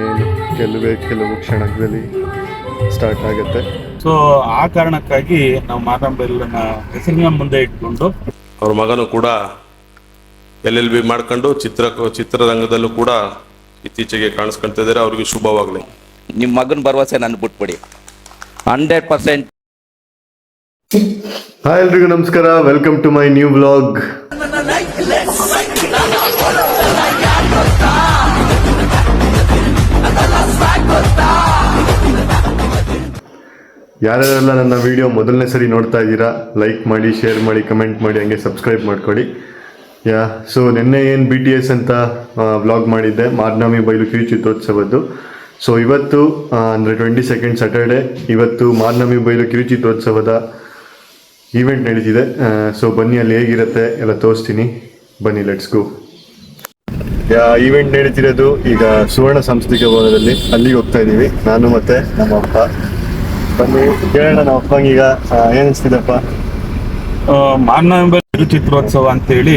ಇನ್ನೇನು ಕೆಲವು ಕ್ಷಣದಲ್ಲಿ ಸ್ಟಾರ್ಟ್ ಆಗುತ್ತೆ. ಸೊ ಆ ಕಾರಣಕ್ಕಾಗಿ ನಾವು ಮಾರಂಬೆಲ್ಲನ ಹೆಸರಿನ ಮುಂದೆ ಇಟ್ಕೊಂಡು ಅವ್ರ ಮಗನು ಕೂಡ LLB ಮಾಡ್ಕೊಂಡು ಚಿತ್ರರಂಗದಲ್ಲೂ ಕೂಡ ಇತ್ತೀಚೆಗೆ ಕಾಣಿಸ್ಕೊಳ್ತಾ ಇದ್ದಾರೆ. ಅವ್ರಿಗೆ ಶುಭವಾಗಲಿ. ನಿಮ್ಮ ಮಗನ ಭರವಸೆ ನನ್ನ ಬಿಟ್ಬಿಡಿ, 100%. ಹಾಯ್ ಎಲ್ರಿಗೂ ನಮಸ್ಕಾರ, welcome to my new vlog. ಯಾರ್ಯಾರೆಲ್ಲ ನನ್ನ ವಿಡಿಯೋ ಮೊದಲನೇ ಸರಿ ನೋಡ್ತಾ ಇದ್ದೀರಾ, ಲೈಕ್ ಮಾಡಿ, ಶೇರ್ ಮಾಡಿ, ಕಮೆಂಟ್ ಮಾಡಿ, ಹಂಗೆ ಸಬ್ಸ್ಕ್ರೈಬ್ ಮಾಡ್ಕೊಳ್ಳಿ. ಸೊ ನಿನ್ನೆ ಏನು BTS ಅಂತ ವ್ಲಾಗ್ ಮಾಡಿದ್ದೆ, ಮಾರ್ನಮಿ ಬೈಲು ಕಿರುಚಿತ್ರೋತ್ಸವದ್ದು. ಸೊ ಇವತ್ತು ಅಂದರೆ 22nd ಸ್ಯಾಟರ್ಡೆ, ಇವತ್ತು ಮಾರ್ನಮಿ ಬೈಲು ಕಿರುಚಿತ್ರೋತ್ಸವದ ಈವೆಂಟ್ ನಡೀತಿದೆ. ಸೊ ಬನ್ನಿ, ಅಲ್ಲಿ ಹೇಗಿರುತ್ತೆ ಎಲ್ಲ ತೋರಿಸ್ತೀನಿ. ಬನ್ನಿ, ಲೆಟ್ಸ್ ಗೋ. ಈವೆಂಟ್ ನಡೀತಿರೋದು ಈಗ ಸುವರ್ಣ ಸಾಂಸ್ಕೃತಿಕ ಭವನದಲ್ಲಿ, ಅಲ್ಲಿಗೆ ಹೋಗ್ತಾ ಇದ್ದೀವಿ ನಾನು ಮತ್ತೆ ನಮ್ಮ ಅಪ್ಪ. ಬನ್ನಿ ಕೇಳೋಣ ನಮ್ಮ ಅಪ್ಪಂಗೀಗ ಏನು ಅನಿಸ್ತಿದೆಪ್ಪ. ಮಾರ್ನಮಿ ಕಿರುಚಿತ್ರೋತ್ಸವ ಅಂತೇಳಿ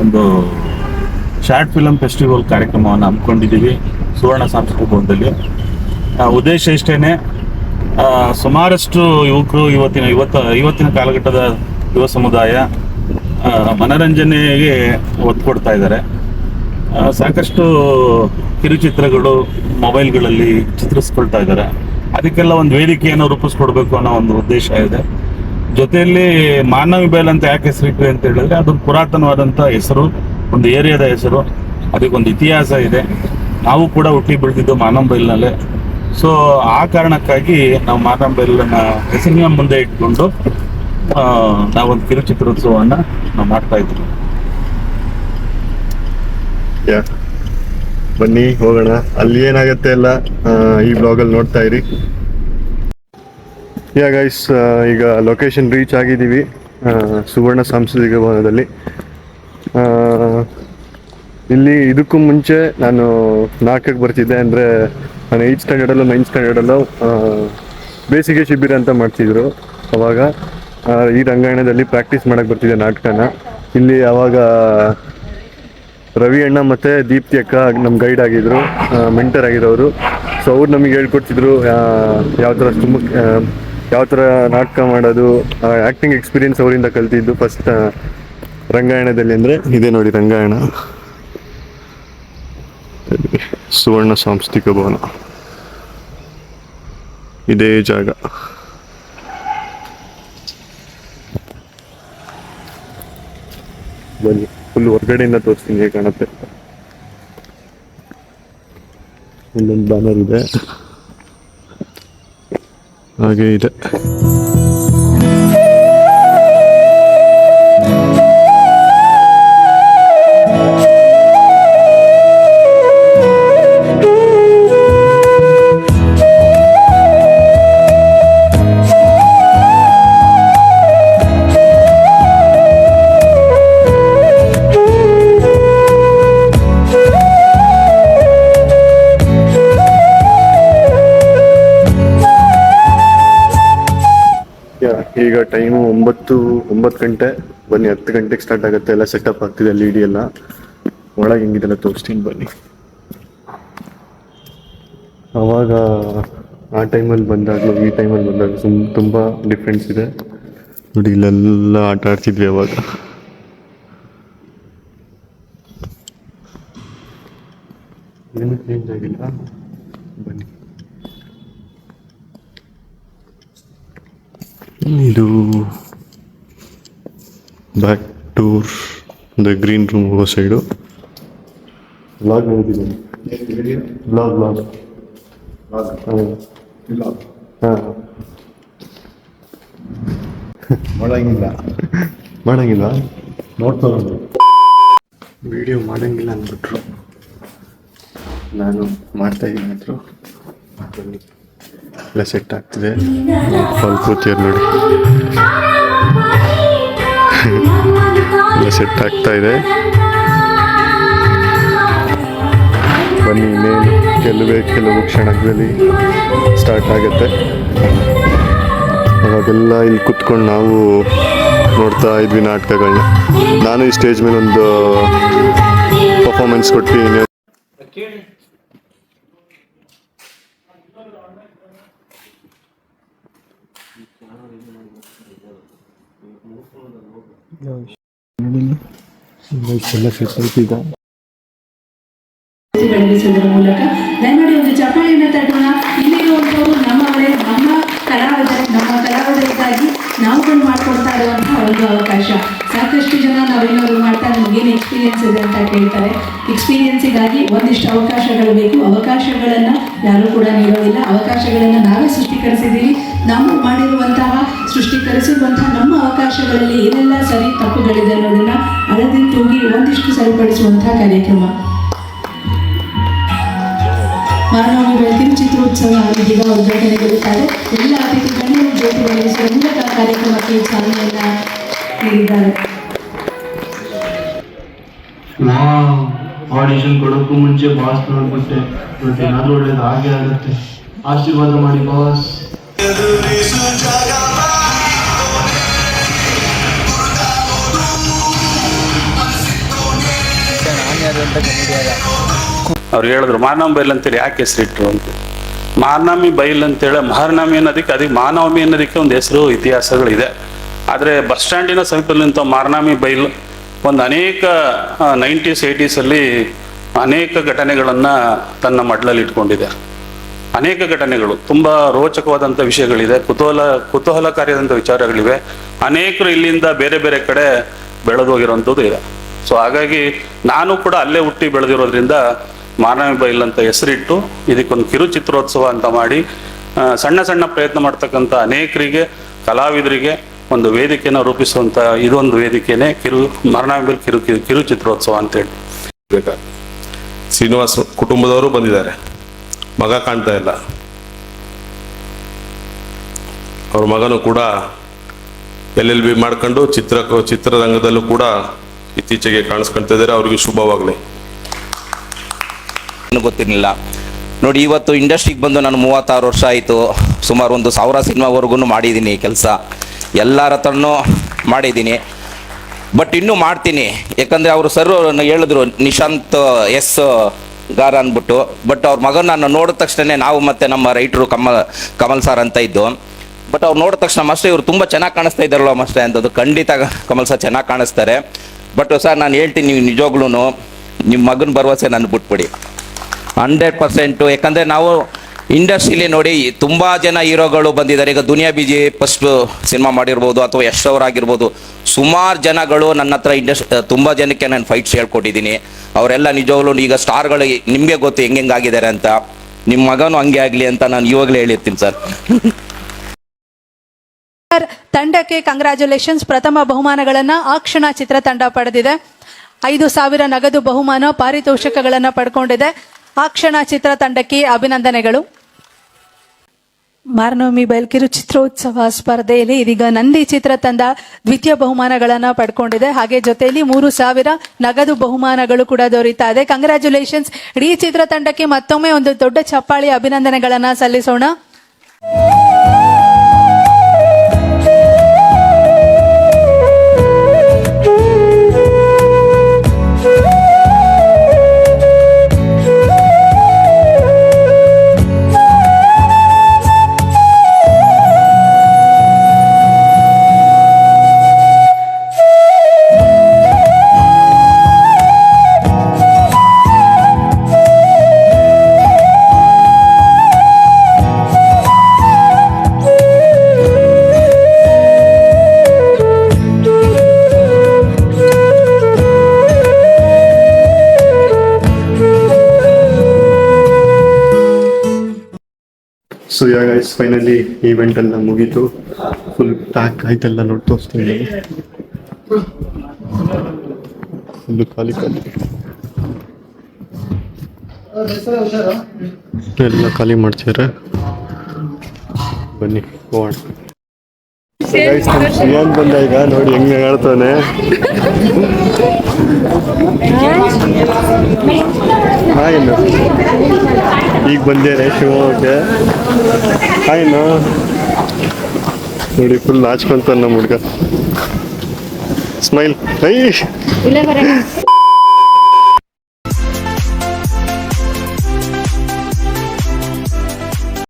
ಒಂದು ಶಾರ್ಟ್ ಫಿಲಮ್ ಫೆಸ್ಟಿವಲ್ ಕಾರ್ಯಕ್ರಮವನ್ನು ಹಮ್ಮಿಕೊಂಡಿದ್ದೀವಿ ಸುವರ್ಣ ಸಾಂಸ್ಕೃತಿಕ ಭವನದಲ್ಲಿ. ಉದ್ದೇಶ ಇಷ್ಟೇನೆ, ಸುಮಾರಷ್ಟು ಯುವಕರು ಇವತ್ತಿನ ಕಾಲಘಟ್ಟದ ಯುವ ಸಮುದಾಯ ಮನರಂಜನೆಗೆ ಒತ್ತು ಕೊಡ್ತಾ ಇದ್ದಾರೆ. ಸಾಕಷ್ಟು ಕಿರುಚಿತ್ರಗಳು ಮೊಬೈಲ್ಗಳಲ್ಲಿ ಚಿತ್ರಿಸ್ಕೊಳ್ತಾ ಇದ್ದಾರೆ. ಅದಕ್ಕೆಲ್ಲ ಒಂದು ವೇದಿಕೆಯನ್ನು ರೂಪಿಸ್ಕೊಡ್ಬೇಕು ಅನ್ನೋ ಒಂದು ಉದ್ದೇಶ ಇದೆ. ಜೊತೆಯಲ್ಲಿ ಮಾರ್ನಮಿ ಬೈಲ್ ಅಂತ ಯಾಕೆ ಹೆಸರಿಟ್ವಿ ಅಂತ ಹೇಳಿದ್ರೆ, ಅದೊಂದು ಪುರಾತನವಾದಂಥ ಹೆಸರು, ಒಂದು ಏರಿಯಾದ ಹೆಸರು, ಅದಕ್ಕೊಂದು ಇತಿಹಾಸ ಇದೆ. ನಾವು ಕೂಡ ಹುಟ್ಟಿ ಬೆಳೆದಿದ್ದು ಮಾರ್ನಮಿ ಬೈಲ್ನಲ್ಲೇ. ಸೊ ಆ ಕಾರಣಕ್ಕಾಗಿ ನಾವು ಮಾರ್ನಮಿ ಬೈಲನ್ನ ಹೆಸರಿನ ಮುಂದೆ ಇಟ್ಕೊಂಡು ನಾವೊಂದು ಕಿರುಚಿತ್ರೋತ್ಸವವನ್ನು ನಾವು ಮಾಡ್ತಾ ಇದ್ದೀವಿ. ಬನ್ನಿ ಹೋಗೋಣ, ಅಲ್ಲಿ ಏನಾಗುತ್ತೆ ಎಲ್ಲ ಈ ಬ್ಲಾಗಲ್ಲಿ ನೋಡ್ತಾ ಇರಿ. ಗೈಸ್, ಈಗ ಲೊಕೇಶನ್ ರೀಚ್ ಆಗಿದ್ದೀವಿ, ಸುವರ್ಣ ಸಾಂಸ್ಕೃತಿಕ ಭವನದಲ್ಲಿ. ಇಲ್ಲಿ ಇದಕ್ಕೂ ಮುಂಚೆ ನಾನು 4ಕ್ಕೆ ಬರ್ತಿದ್ದೆ, ಅಂದರೆ ನಾನು 8th ಸ್ಟ್ಯಾಂಡರ್ಡಲ್ಲೋ 9th ಸ್ಟ್ಯಾಂಡರ್ಡಲ್ಲೋ ಬೇಸಿಗೆ ಶಿಬಿರ ಅಂತ ಮಾಡ್ತಿದ್ರು. ಅವಾಗ ಈ ರಂಗಾಯಣದಲ್ಲಿ ಪ್ರಾಕ್ಟೀಸ್ ಮಾಡೋಕ್ಕೆ ಬರ್ತಿದ್ದೆ ನಾಟಕನ. ಇಲ್ಲಿ ಅವಾಗ ರವಿ ಅಣ್ಣ ಮತ್ತು ದೀಪ್ತಿ ಅಕ್ಕ ನಮ್ಮ ಗೈಡ್ ಆಗಿದ್ರು, ಮೆಂಟರ್ ಆಗಿರೋರು. ಸೊ ಅವ್ರು ನಮಗೆ ಹೇಳ್ಕೊಡ್ತಿದ್ರು ಯಾವ ಥರ ನಾಟಕ ಮಾಡೋದು, ಆ್ಯಕ್ಟಿಂಗ್ ಎಕ್ಸ್ಪೀರಿಯನ್ಸ್ ಅವರಿಂದ ಕಲ್ತಿದ್ದು ಫಸ್ಟ್ ರಂಗಾಯಣದಲ್ಲಿ. ಅಂದರೆ ಇದೇ ನೋಡಿ ರಂಗಾಯಣ, ಸುವರ್ಣ ಸಾಂಸ್ಕೃತಿಕ ಭವನ, ಇದೇ ಜಾಗ. ಬನ್ನಿ, ಫುಲ್ ಹೊರಗಡೆಯಿಂದ ತೋರಿಸ್ತೀನಿ ಹೇಗೆ ಕಾಣುತ್ತೆ. ಇಲ್ಲೊಂದು ಬ್ಯಾನರ್ ಇದೆ, ಹಾಗೆ ಇದೆ. ಈಗ ಟೈಮು 9 ಗಂಟೆ. ಬನ್ನಿ, 10 ಗಂಟೆಗೆ ಸ್ಟಾರ್ಟ್ ಆಗುತ್ತೆ. ಎಲ್ಲ ಸೆಟಪ್ ಆಗ್ತಿದೆ, LED ಎಲ್ಲ ಒಳಗೆ ಹೆಂಗಿದೆಲ್ಲ ತೋರಿಸ್ತೀನಿ ಬನ್ನಿ. ಅವಾಗ ಆ ಟೈಮಲ್ಲಿ ಬಂದಾಗಲೂ ಈ ಟೈಮಲ್ಲಿ ಬಂದಾಗ ತುಂಬ ಡಿಫ್ರೆನ್ಸ್ ಇದೆ ನೋಡಿ. ಇಲ್ಲೆಲ್ಲ ಆಟ ಆಡ್ತಿದ್ವಿ ಅವಾಗ. ಏನು ಚೇಂಜ್ ಆಗಿಲ್ಲ. ಬನ್ನಿ, ಇದು back tour the green room ಹೋಗೋ ಸೈಡು. ಬ್ಲಾಗ್ ನೋಡಿದ್ದೀನಿ, ಬ್ಲಾಗ್ ಹಾಂ ಮಾಡಂಗಿಲ್ಲ ನೋಡ್ತಾ ವಿಡಿಯೋ ಮಾಡಂಗಿಲ್ಲ ಅಂದ್ಬಿಟ್ರು. ನಾನು ಮಾಡ್ತಾಯಿದ್ದೀನಿ ಅಂದರು. ಬನ್ನಿ, ಎಲ್ಲ ಸೆಟ್ ಆಗ್ತಿದೆ. ಕೂತಿಯರು ನೋಡಿ, ಎಲ್ಲ ಸೆಟ್ ಆಗ್ತಾ ಇದೆ. ಬನ್ನಿ, ಇನ್ನೇನು ಕೆಲವು ಕ್ಷಣದಲ್ಲಿ ಸ್ಟಾರ್ಟ್ ಆಗುತ್ತೆ. ಅವಾಗೆಲ್ಲ ಇಲ್ಲಿ ಕುತ್ಕೊಂಡು ನಾವು ನೋಡ್ತಾ ಇದ್ವಿ ನಾಟಕಗಳನ್ನ. ನಾನು ಈ ಸ್ಟೇಜ್ ಮೇಲೆ ಒಂದು ಪರ್ಫಾರ್ಮೆನ್ಸ್ ಕೊಟ್ಟು ಬೆಳಗಿಸುವುದರ ಮೂಲಕ ದಯಮಾಡಿ ಒಂದು ಚಪ್ಪಾಳೆಯನ್ನು ತಟ್ಟೋಣ. ಇಲ್ಲಿರುವಂಥವರು ನಮ್ಮವರೇ, ನಮ್ಮ ಕಲಾವಿದರಿಗಾಗಿ ನಾವುಗಳು ಮಾಡ್ಕೊಡ್ತಾ ಇರುವಂತಹ ಒಂದು ಅವಕಾಶ. ಸಾಕಷ್ಟು ಜನ ನಾವೆಲ್ಲರೂ ಮಾಡ್ತಾರೆ, ನಮಗೇನು ಎಕ್ಸ್ಪೀರಿಯನ್ಸ್ ಇದೆ ಅಂತ ಕೇಳ್ತಾರೆ. ಎಕ್ಸ್ಪೀರಿಯನ್ಸಿಗಾಗಿ ಒಂದಿಷ್ಟು ಅವಕಾಶಗಳು ಬೇಕು. ಅವಕಾಶಗಳನ್ನು ಯಾರೂ ಕೂಡ ನೀಡೋದಿಲ್ಲ. ಅವಕಾಶಗಳನ್ನು ನಾವೇ ಸೃಷ್ಟಿಕರಿಸಿದ್ದೀವಿ. ನಾವು ಸೃಷ್ಟಿಕರಿಸಿರುವಂತಹ ನಮ್ಮ ಅವಕಾಶಗಳಲ್ಲಿ ಏನೆಲ್ಲ ಸರಿ ತಪ್ಪುಗಳಿದೆ ಅನ್ನೋದನ್ನ ಅಳದಿ ತೂಗಿ ಒಂದಿಷ್ಟು ಸರಿಪಡಿಸುವಂತಹ ಕಾರ್ಯಕ್ರಮ. ಮಾನವೀಯ ಬೆಳಕಿನ ಚಿತ್ರೋತ್ಸವ ಇದೀಗ ಉದ್ಘಾಟನೆಗೊಳ್ಳುತ್ತಾರೆ. ಎಲ್ಲ ಅತಿಥಿ ಗಣ್ಯರು ಜ್ಯೋತಿ ಬೆಳಗಿಸುವ ಮೂಲಕ ಕಾರ್ಯಕ್ರಮಕ್ಕೆ ಚಾಲನೆಯನ್ನ ನೀಡಿದ್ದಾರೆ. ಆಡಿಷನ್ ಕೊಡೋಕ್ಕೂ ಮುಂಚೆ ಬಾಸ್ ನೋಡ್ಬಿಟ್ಟೆ, ಇವತ್ತೇನಾದ್ರೂ ಒಳ್ಳೇದು ಹಾಗೆ ಆಗುತ್ತೆ. ಆಶೀರ್ವಾದ ಮಾಡಿ ಬಾಸ್. ಅವ್ರು ಹೇಳಿದ್ರು ಮಾನವ ಬೈಲ್ ಅಂತೇಳಿ ಯಾಕೆ ಹೆಸರಿಟ್ರು ಅಂತ. ಮಾನವಮಿ ಬೈಲ್ ಅಂತೇಳಿ ಮಹಾನವಮಿ ಅನ್ನೋದಕ್ಕೆ, ಅದಕ್ಕೆ ಮಾನವಮಿ ಅನ್ನೋದಕ್ಕೆ ಒಂದು ಹೆಸರು ಇತಿಹಾಸಗಳಿದೆ. ಆದರೆ ಬಸ್ ಸ್ಟ್ಯಾಂಡಿನ ಸಮೀಪದಲ್ಲಿಂಥ ಮಾರ್ನಾಮಿ ಬೈಲ್ ಒಂದು ಅನೇಕ 90s 80s ಅನೇಕ ಘಟನೆಗಳನ್ನು ತನ್ನ ಮಡ್ಲಲ್ಲಿ ಇಟ್ಕೊಂಡಿದೆ. ಅನೇಕ ಘಟನೆಗಳು, ತುಂಬ ರೋಚಕವಾದಂಥ ವಿಷಯಗಳಿದೆ, ಕುತೂಹಲಕಾರಿಯಾದಂಥ ವಿಚಾರಗಳಿವೆ. ಅನೇಕರು ಇಲ್ಲಿಂದ ಬೇರೆ ಬೇರೆ ಕಡೆ ಬೆಳೆದು ಹೋಗಿರೋವಂಥದ್ದು ಇದೆ. ಸೊ ಹಾಗಾಗಿ ನಾನು ಕೂಡ ಅಲ್ಲೇ ಹುಟ್ಟಿ ಬೆಳೆದಿರೋದ್ರಿಂದ ಮಾನವಿ ಬೈಲ್ ಅಂತ ಹೆಸರಿಟ್ಟು ಇದಕ್ಕೊಂದು ಕಿರು ಚಿತ್ರೋತ್ಸವ ಅಂತ ಮಾಡಿ ಸಣ್ಣ ಸಣ್ಣ ಪ್ರಯತ್ನ ಮಾಡ್ತಕ್ಕಂಥ ಅನೇಕರಿಗೆ, ಕಲಾವಿದರಿಗೆ ಒಂದು ವೇದಿಕೆಯನ್ನು ರೂಪಿಸುವಂಥ ಇದೊಂದು ವೇದಿಕೆನೇ ಮಾನವಿ ಬೈಲ್ ಕಿರು ಚಿತ್ರೋತ್ಸವ ಅಂತೇಳಿ. ಶ್ರೀನಿವಾಸ್ ಕುಟುಂಬದವರು ಬಂದಿದ್ದಾರೆ, ಮಗ ಕಾಣ್ತಾ ಇಲ್ಲ. ಅವ್ರ ಮಗನು ಕೂಡ LLB ಮಾಡ್ಕೊಂಡು ಚಿತ್ರರಂಗದಲ್ಲೂ ಕೂಡ ಇತ್ತೀಚೆಗೆ ಕಾಣಿಸ್ಕೊಳ್ತಾ ಇದ್ದಾರೆ. ಅವ್ರಿಗೆ ಶುಭವಾಗಲಿ. ಗೊತ್ತಿರಲಿಲ್ಲ ನೋಡಿ, ಇವತ್ತು ಇಂಡಸ್ಟ್ರಿಗೆ ಬಂದು ನಾನು 36 ವರ್ಷ ಆಯಿತು. ಸುಮಾರು 1000 ಸಿನಿಮಾವರೆಗೂ ಮಾಡಿದ್ದೀನಿ ಕೆಲಸ, ಎಲ್ಲರ ಹತ್ರನೂ ಮಾಡಿದ್ದೀನಿ. ಬಟ್ ಇನ್ನೂ ಮಾಡ್ತೀನಿ, ಯಾಕಂದರೆ ಅವರು ಸರ್ ಹೇಳಿದ್ರು ನಿಶಾಂತ್ ಎಸ್ ಗಾರ ಅಂದ್ಬಿಟ್ಟು. ಬಟ್ ಅವ್ರ ಮಗನ ನಾನು ನೋಡಿದ ತಕ್ಷಣ, ನಾವು ಮತ್ತು ನಮ್ಮ ರೈಟರು ಕಮಲ್ ಸರ್ ಅಂತ ಇದ್ದು, ಬಟ್ ಅವ್ರು ನೋಡಿದ ತಕ್ಷಣ ಮಾಸ್ಟರ್ ಇವರು ತುಂಬ ಚೆನ್ನಾಗಿ ಕಾಣಿಸ್ತಾ ಇದ್ದಾರಲ್ಲ ಮಾಸ್ಟರ್ ಅಂತದ್ದು. ಖಂಡಿತ ಕಮಲ್ ಸರ್ ಚೆನ್ನಾಗಿ ಕಾಣಿಸ್ತಾರೆ. ಬಟ್ ಸರ್ ನಾನು ಹೇಳ್ತೀನಿ, ನೀವು ನಿಜವಾಗ್ಲೂ ನಿಮ್ಮ ಮಗನ ಭರವಸೆ ನಾನು ಬಿಟ್ಬಿಡಿ 100%. ಯಾಕಂದರೆ ನಾವು ಇಂಡಸ್ಟ್ರಿಲಿ ನೋಡಿ ತುಂಬ ಜನ ಹೀರೋಗಳು ಬಂದಿದ್ದಾರೆ. ಈಗ ದುನಿಯಾ ಬಿಜಿ ಫಸ್ಟ್ ಸಿನಿಮಾ ಮಾಡಿರ್ಬೋದು, ಅಥವಾ ಯಶ್ ಅವರಾಗಿರ್ಬೋದು, ಸುಮಾರು ಜನಗಳು ನನ್ನ ಹತ್ರ ತುಂಬ ಜನಕ್ಕೆ ನಾನು ಫೈಟ್ಸ್ ಹೇಳ್ಕೊಟ್ಟಿದ್ದೀನಿ. ಅವರೆಲ್ಲ ನಿಜವಾಗ್ಲೂ ಈಗ ಸ್ಟಾರ್ಗಳು, ನಿಮಗೆ ಗೊತ್ತು ಹೆಂಗಾಗಿದ್ದಾರೆ ಅಂತ. ನಿಮ್ಮ ಮಗನೂ ಹಂಗೆ ಆಗಲಿ ಅಂತ ನಾನು ಇವಾಗಲೇ ಹೇಳಿರ್ತೀನಿ ಸರ್. ತಂಡಕ್ಕೆ ಕಂಗ್ರ್ಯಾಚುಲೇಷನ್ಸ್. ಪ್ರಥಮ ಬಹುಮಾನಗಳನ್ನು ಆ ಕ್ಷಣ ಚಿತ್ರತಂಡ ಪಡೆದಿದೆ. 5,000 ನಗದು ಬಹುಮಾನ, ಪಾರಿತೋಷಕಗಳನ್ನು ಪಡ್ಕೊಂಡಿದೆ. ಆ ಕ್ಷಣ ಚಿತ್ರತಂಡಕ್ಕೆ ಅಭಿನಂದನೆಗಳು. ಮಾರ್ನವಮಿ ಬೈಲ್ ಕಿರು ಚಿತ್ರೋತ್ಸವ ಸ್ಪರ್ಧೆಯಲ್ಲಿ ಇದೀಗ ನಂದಿ ಚಿತ್ರತಂಡ ದ್ವಿತೀಯ ಬಹುಮಾನಗಳನ್ನು ಪಡ್ಕೊಂಡಿದೆ. ಹಾಗೆ ಜೊತೆಯಲ್ಲಿ 3,000 ನಗದು ಬಹುಮಾನಗಳು ಕೂಡ ದೊರೀತಾ ಇದೆ. ಕಂಗ್ರ್ಯಾಚುಲೇಷನ್ಸ್. ಇಡೀ ಚಿತ್ರತಂಡಕ್ಕೆ ಮತ್ತೊಮ್ಮೆ ಒಂದು ದೊಡ್ಡ ಚಪ್ಪಾಳಿ ಅಭಿನಂದನೆಗಳನ್ನು ಸಲ್ಲಿಸೋಣ. ಸೊ ಗೈಸ್, ಫೈನಲಿ ಈವೆಂಟ್ ಎಲ್ಲ ಮುಗೀತು. ಫುಲ್ ಪ್ಯಾಕ್ ಆಯ್ತೆಲ್ಲ ನೋಡಿ ತೋರಿಸ್ತೀನಿ. ಫುಲ್ ಖಾಲಿ ಎಲ್ಲ ಖಾಲಿ ಮಾಡ್ತಿದ್ದಾರೆ. ಬನ್ನಿ ಹೋಗೋಣ. ಸಿಯಾನ್ ಬಂದ ಈಗ ನೋಡಿ ಹೆಂಗೆ ಹೇಳ್ತಾನೆ. ಹಾಯ್, ಈಗ ಬಂದೇನೆ ಶಿವಮೊಗ್ಗಕ್ಕೆ. ಹಾಯ್ನು ನೋಡಿ, ಫುಲ್ ನಾಚ್ಕೊಂತಾನೆ ನಮ್ಮ ಹುಡುಗ. ಸ್ಮೈಲ್.